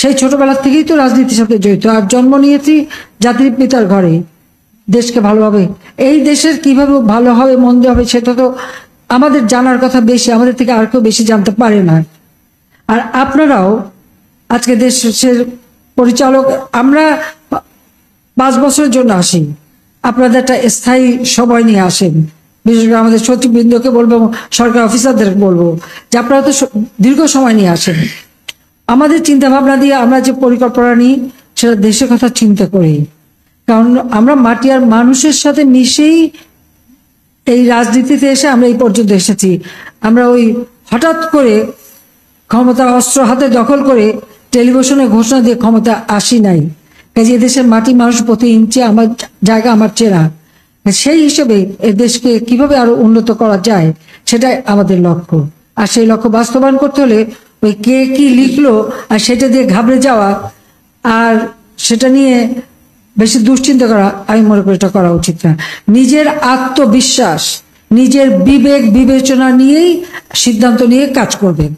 সেই ছোটবেলা থেকেই তো রাজনীতির সাথে জড়িত, আর জন্ম নিয়েছি জাতির পিতার ঘরে। দেশকে ভালোভাবে, এই দেশের কিভাবে ভালো হবে মন্দ হবে সেটা তো আমাদের জানার কথা বেশি, আমাদের থেকে আর কেউ বেশি জানতে পারে না। আর আপনারাও আজকে দেশের পরিচালক, আমরা 5 বছরের জন্য আসি, আপনাদের একটা স্থায়ী সময় নিয়ে আসেন। বিশেষ করে আমাদের সচিববৃন্দকে বলবো, সরকার অফিসারদের বলবো যে আপনারা তো দীর্ঘ সময় নিয়ে আসেন। আমাদের চিন্তা ভাবনা দিয়ে আমরা যে পরিকল্পনা নিই সেটা দেশের কথা চিন্তা করি, কারণ আমরা মাটি আর মানুষের সাথে মিশেই এই রাজনীতিতে এসে আমরা এই পর্যন্ত এসেছি। আমরা ওই হঠাৎ করে ক্ষমতা অস্ত্র হাতে দখল করে টেলিভিশনে ঘোষণা দিয়ে ক্ষমতা আসি নাই। কাজে এদেশের মাটি মানুষ প্রতি ইঞ্চি আমার জায়গা, আমার চেনা। সেই হিসেবে এই দেশকে কিভাবে আরো উন্নত করা যায় সেটাই আমাদের লক্ষ্য। আর সেই লক্ষ্য বাস্তবায়ন করতে হলে ওই কে কি লিখলো আর সেটা দিয়ে ঘাবড়ে যাওয়া আর সেটা নিয়ে বেশি দুশ্চিন্তা করা, আমি মনে করি এটা করা উচিত না। নিজের আত্মবিশ্বাস, নিজের বিবেক বিবেচনা নিয়েই সিদ্ধান্ত নিয়ে কাজ করবেন।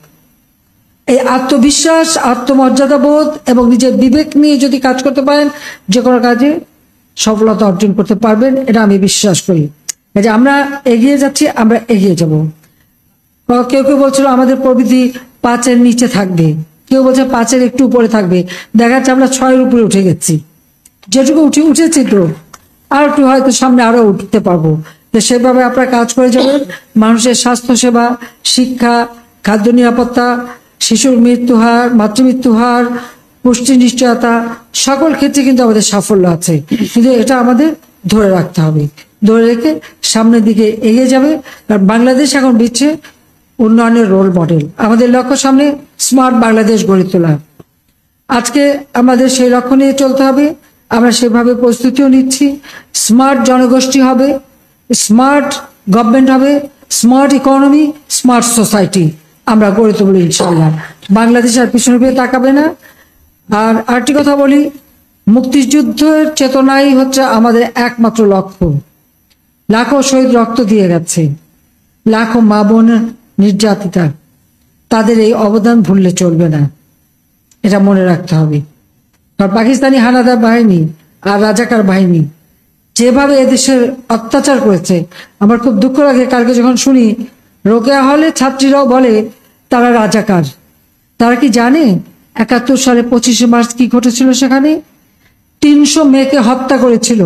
এই আত্মবিশ্বাস, আত্মমর্যাদা বোধ এবং নিজের বিবেক নিয়ে যদি কাজ করতে পারেন, যে কোনো কাজে সফলতা অর্জন করতে পারবেন, এটা আমি বিশ্বাস করি। যে আমরা এগিয়ে যাচ্ছি, আমরা এগিয়ে যাব। কেউ কেউ বলছিল আমাদের প্রবৃদ্ধি 5-এর নিচে থাকবে, কেউ বলছে 5-এর একটু উপরে থাকবে। দেখা যাচ্ছে আমরা 6-এর উপরে উঠে গেছি। যেটুকু উঠেছি তো আর একটু হয়তো সামনে আরো উঠতে পারবো। তো সেভাবে আপনারা কাজ করে যাবেন। মানুষের স্বাস্থ্যসেবা, শিক্ষা, খাদ্য নিরাপত্তা, শিশুর মৃত্যু হার, মাতৃমৃত্যু হার, পুষ্টি নিশ্চয়তা, সকল ক্ষেত্রে কিন্তু আমাদের সাফল্য আছে। কিন্তু এটা আমাদের ধরে রাখতে হবে, ধরে রেখে সামনের দিকে এগিয়ে যাবে। কারণ বাংলাদেশ এখন দিচ্ছে উন্নয়নের রোল মডেল। আমাদের লক্ষ্য সামনে স্মার্ট বাংলাদেশ গড়ে তোলা। আজকে আমাদের সেই লক্ষ্য নিয়ে চলতে হবে। আমরা সেভাবে প্রস্তুতিও নিচ্ছি। স্মার্ট জনগোষ্ঠী হবে, স্মার্ট গভর্নমেন্ট হবে, স্মার্ট ইকোনমি, স্মার্ট সোসাইটি আমরা গড়ে তুলব ইনশাআল্লাহ। বাংলাদেশ আর পিছনে ফিরে তাকাবে না। আর আরেকটি কথা বলি, মুক্তিযুদ্ধের চেতনাই হচ্ছে আমাদের একমাত্র লক্ষ্য। লাখো শহীদ রক্ত দিয়ে গেছে, লাখো মা বোন নির্যাতিতা, তাদের এই অবদান ভুললে চলবে না, এটা মনে রাখতে হবে। কারণ পাকিস্তানি হানাদার বাহিনী আর রাজাকার বাহিনী যেভাবে এদেশের অত্যাচার করেছে, আমার খুব দুঃখ লাগে কালকে যখন শুনি রোকেয়া হলে ছাত্রীরাও বলে তারা রাজাকার। তারা কি জানে 71 সালে 25শে মার্চ কি ঘটেছিল? সেখানে 300 মেয়েকে হত্যা করেছিল,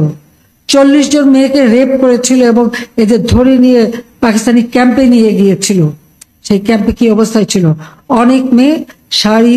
40 জন মেয়েকে রেপ করেছিল এবং এদের ধরে নিয়ে পাকিস্তানি ক্যাম্পে নিয়ে গিয়েছিল। সেই ক্যাম্পে কি অবস্থায় ছিল? অনেক মেয়ে শাড়ি